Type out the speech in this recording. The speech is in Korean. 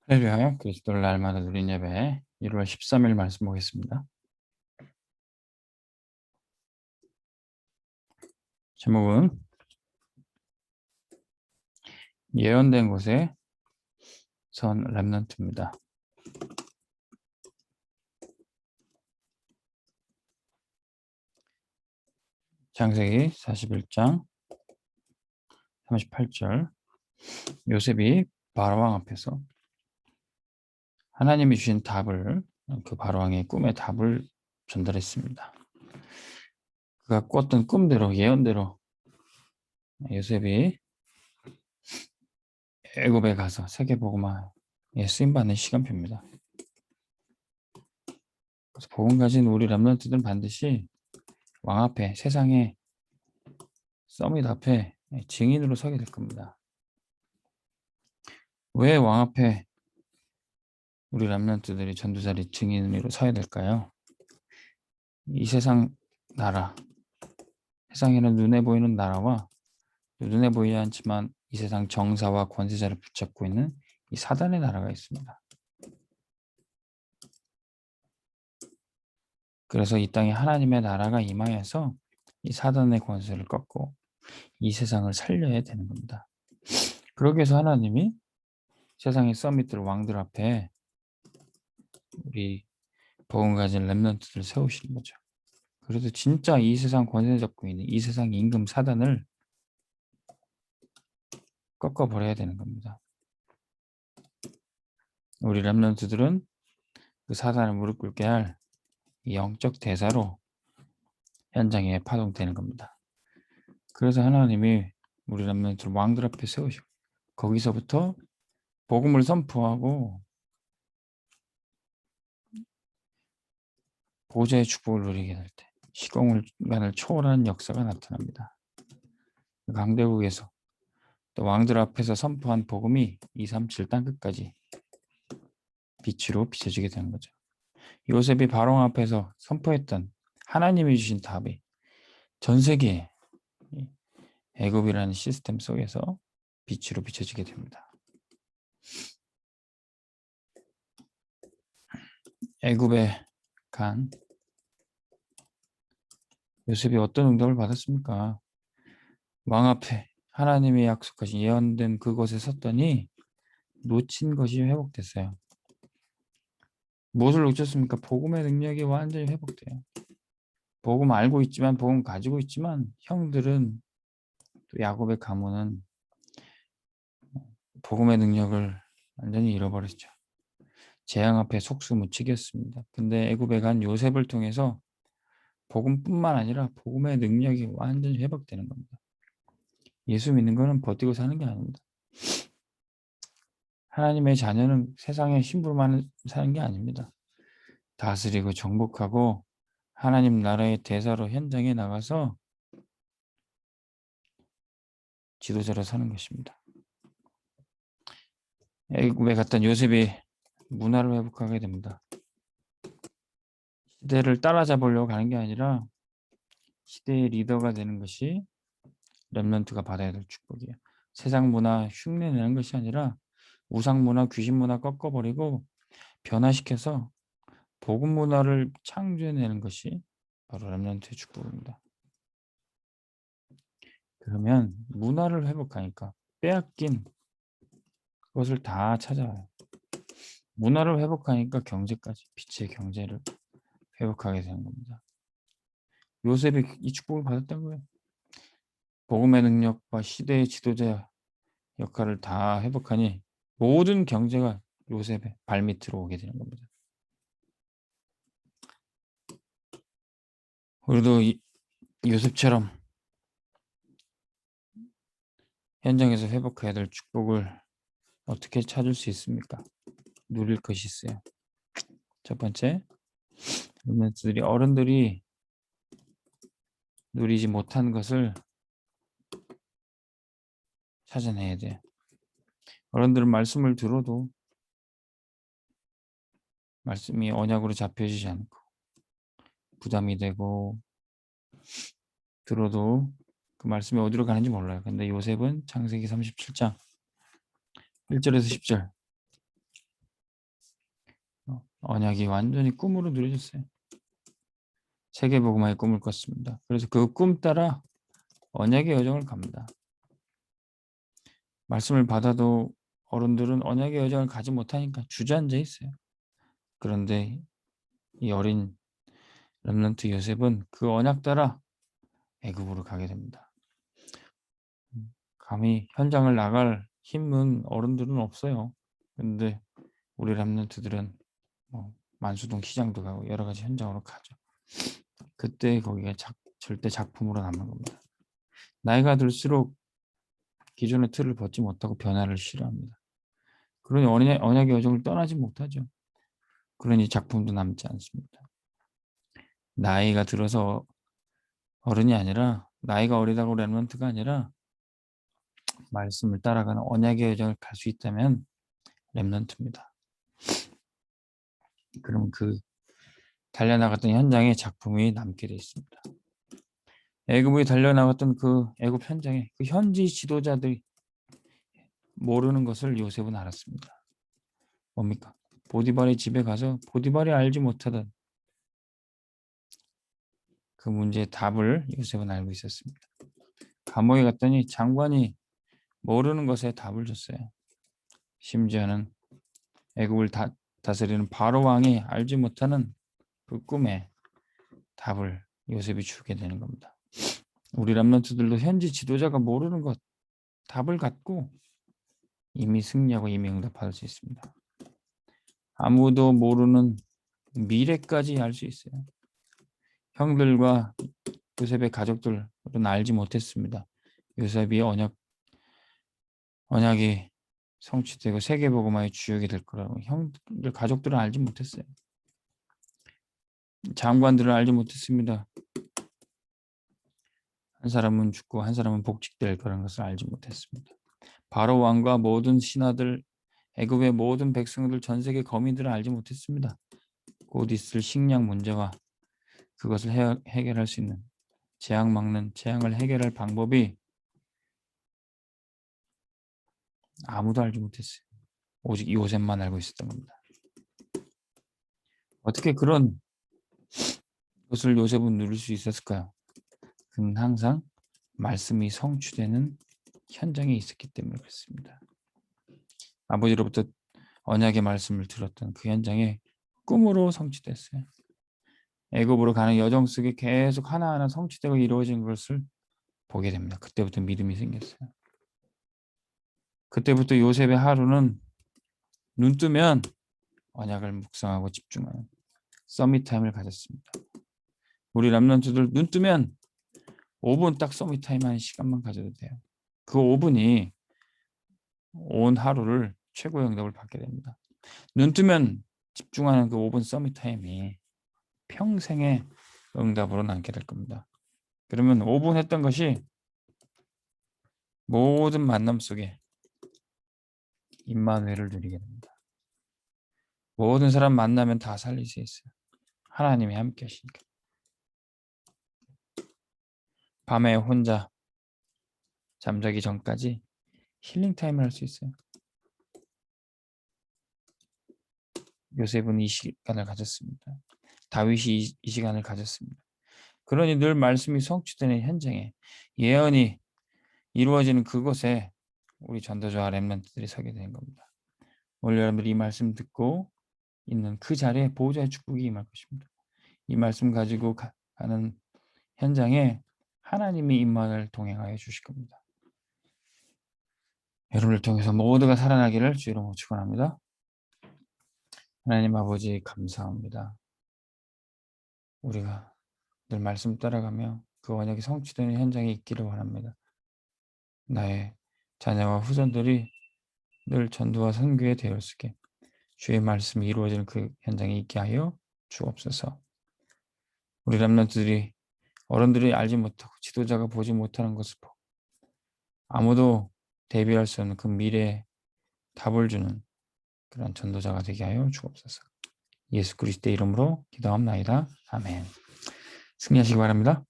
할렐루야, 그리스도를 날마다 누린 예배 1월 13일 말씀 보겠습니다. 제목은 예언된 곳에 선 렘넌트입니다. 창세기 41장 38절. 요셉이 바로왕 앞에서 하나님이 주신 답을, 그 바로왕의 꿈의 답을 전달했습니다. 그가 꿨던 꿈대로, 예언대로 요셉이 애굽에 가서 세계복음화에 쓰임받는 시간표입니다. 그래서 복음 가진 우리 렘넌트들은 반드시 왕 앞에, 세상의 서밋 앞에 증인으로 서게 될 겁니다. 왜 왕 앞에 우리 렘넌트들이 전도자리 증인으로 서야 될까요? 이 세상 나라, 세상에는 눈에 보이는 나라와 눈에 보이지 않지만 이 세상 정사와 권세자를 붙잡고 있는 이 사단의 나라가 있습니다. 그래서 이 땅에 하나님의 나라가 임하여서 이 사단의 권세를 꺾고 이 세상을 살려야 되는 겁니다. 그러기 위해서 하나님이 세상의 서밋들 왕들 앞에 우리 복음 가진 렘넌트들을 세우시는 거죠. 그래도 진짜 이 세상 권세 잡고 있는 이 세상 임금 사단을 꺾어버려야 되는 겁니다. 우리 렘넌트들은 그 사단을 무릎 꿇게 할 영적 대사로 현장에 파동되는 겁니다. 그래서 하나님이 우리 렘넌트를 왕들 앞에 세우시고 거기서부터 복음을 선포하고 보좌의 축복을 누리게 될 때 시공간을 초월하는 역사가 나타납니다. 강대국에서 또 왕들 앞에서 선포한 복음이 2, 3, 7단 끝까지 빛으로 비춰지게 되는 거죠. 요셉이 바로 앞에서 선포했던 하나님이 주신 답이 전 세계에 애굽이라는 시스템 속에서 빛으로 비춰지게 됩니다. 애굽에 간 요셉이 어떤 응답을 받았습니까? 왕 앞에 하나님이 약속하신 예언된 그곳에 섰더니 놓친 것이 회복됐어요. 무엇을 놓쳤습니까? 복음의 능력이 완전히 회복돼요. 복음 알고 있지만, 복음 가지고 있지만 형들은, 또 야곱의 가문은 복음의 능력을 완전히 잃어버렸죠. 재앙 앞에 속수무책이었습니다. 근데 애굽에 간 요셉을 통해서 복음뿐만 아니라 복음의 능력이 완전히 회복되는 겁니다. 예수 믿는 거는 버티고 사는 게 아닙니다. 하나님의 자녀는 세상의 힘으로만 사는 게 아닙니다. 다스리고 정복하고 하나님 나라의 대사로 현장에 나가서 지도자로 사는 것입니다. 애굽에 갔던 요셉이 문화를 회복하게 됩니다. 시대를 따라잡으려고 가는 게 아니라 시대의 리더가 되는 것이 렘넌트가 받아야 될 축복이에요. 세상 문화 흉내내는 것이 아니라 우상 문화, 귀신 문화 꺾어버리고 변화시켜서 복음 문화를 창조해내는 것이 바로 렘넌트의 축복입니다. 그러면 문화를 회복하니까 빼앗긴 것을 다 찾아와요. 문화를 회복하니까 경제까지, 빛의 경제를 회복하게 되는 겁니다. 요셉이 이 축복을 받았던 거예요. 복음의 능력과 시대의 지도자 역할을 다 회복하니 모든 경제가 요셉의 발밑으로 오게 되는 겁니다. 우리도 요셉처럼 현장에서 회복해야 될 축복을 어떻게 찾을 수 있습니까? 누릴 것이 있어요. 첫 번째, 어른들이 누리지 못한 것을 찾아내야 돼요. 어른들은 말씀을 들어도 말씀이 언약으로 잡혀지지 않고 부담이 되고 들어도 그 말씀이 어디로 가는지 몰라요. 근데 요셉은 창세기 37장 1절에서 10절 언약이 완전히 꿈으로 누려졌어요. 세계복음화의 꿈을 꿨습니다. 그래서 그 꿈 따라 언약의 여정을 갑니다. 말씀을 받아도 어른들은 언약의 여정을 가지 못하니까 주저앉아 있어요. 그런데 이 어린 렘넌트 요셉은 그 언약 따라 애굽으로 가게 됩니다. 감히 현장을 나갈 힘은 어른들은 없어요. 그런데 우리 렘넌트들은 만수동 시장도 가고 여러 가지 현장으로 가죠. 그때 거기가 절대 작품으로 남는 겁니다. 나이가 들수록 기존의 틀을 벗지 못하고 변화를 싫어합니다. 그러니 언약의 여정을 떠나지 못하죠. 그러니 작품도 남지 않습니다. 나이가 들어서 어른이 아니라, 나이가 어리다고 렘넌트가 아니라 말씀을 따라가는 언약의 여정을 갈 수 있다면 렘넌트입니다. 그럼 그 달려나갔던 현장에 작품이 남게 되어 있습니다. 애굽이 달려나갔던 그 애굽 현장에 그 현지 지도자들이 모르는 것을 요셉은 알았습니다. 뭡니까? 보디발의 집에 가서 보디발이 알지 못하던 그 문제의 답을 요셉은 알고 있었습니다. 감옥에 갔더니 장관이 모르는 것에 답을 줬어요. 심지어는 애굽을 다스리는 바로 왕이 알지 못하는 그 꿈에 답을 요셉이 주게 되는 겁니다. 우리 렘넌트들도 현지 지도자가 모르는 것 답을 갖고 이미 승리하고 이미 응답받을 수 있습니다. 아무도 모르는 미래까지 알 수 있어요. 형들과 요셉의 가족들은 알지 못했습니다. 요셉이 언약이 성취되고 세계복음화의 주역이 될 거라고 형들 가족들은 알지 못했어요. 장관들은 알지 못했습니다. 한 사람은 죽고 한 사람은 복직될 거라는 것을 알지 못했습니다. 바로 왕과 모든 신하들, 애굽의 모든 백성들, 전 세계 거민들은 알지 못했습니다. 곧 있을 식량 문제와 그것을 해결할 수 있는 재앙을 해결할 방법이 아무도 알지 못했어요. 오직 요셉만 알고 있었던 겁니다. 어떻게 그런 것을 요셉은 누릴 수 있었을까요? 그는 항상 말씀이 성취되는 현장에 있었기 때문에 그렇습니다. 아버지로부터 언약의 말씀을 들었던 그 현장에 꿈으로 성취됐어요. 애굽으로 가는 여정 속에 계속 하나하나 성취되고 이루어진 것을 보게 됩니다. 그때부터 믿음이 생겼어요. 그때부터 요셉의 하루는 눈 뜨면 언약을 묵상하고 집중하는 서밋 타임을 가졌습니다. 우리 렘넌트들 눈 뜨면 5분 딱 서밋 타임 하는 시간만 가져도 돼요. 그 5분이 온 하루를 최고의 응답을 받게 됩니다. 눈 뜨면 집중하는 그 5분 서밋 타임이 평생의 응답으로 남게 될 겁니다. 그러면 5분 했던 것이 모든 만남 속에 임마누엘을 누리게 됩니다. 모든 사람 만나면 다 살릴 수 있어요. 하나님이 함께 하시니까. 밤에 혼자 잠자기 전까지 힐링 타임을 할 수 있어요. 요셉은 이 시간을 가졌습니다. 다윗이 이 시간을 가졌습니다. 그러니 늘 말씀이 성취되는 현장에, 예언이 이루어지는 그곳에 우리 전도자와 렘넌트들이 서게 되는 겁니다. 오늘 여러분들이 이 말씀 듣고 있는 그 자리에 보호자의 축복이 임할 것입니다. 이 말씀 가지고 가는 현장에 하나님이 임만을 동행하여 주실 겁니다. 여러분을 통해서 모두가 살아나기를 주 이름으로 축원합니다. 하나님 아버지 감사합니다. 우리가 늘 말씀 따라가며 그 언약이 성취되는 현장에 있기를 원합니다. 나의 자녀와 후손들이 늘 전도와 선교에 되었으게 주의 말씀이 이루어지는 그 현장에 있게 하여 주옵소서. 우리 렘넌트들이 어른들이 알지 못하고 지도자가 보지 못하는 것을 보고 아무도 대비할 수 없는 그 미래에 답을 주는 그런 전도자가 되게 하여 주옵소서. 예수 그리스도의 이름으로 기도합나이다. 아멘. 승리하시기 바랍니다.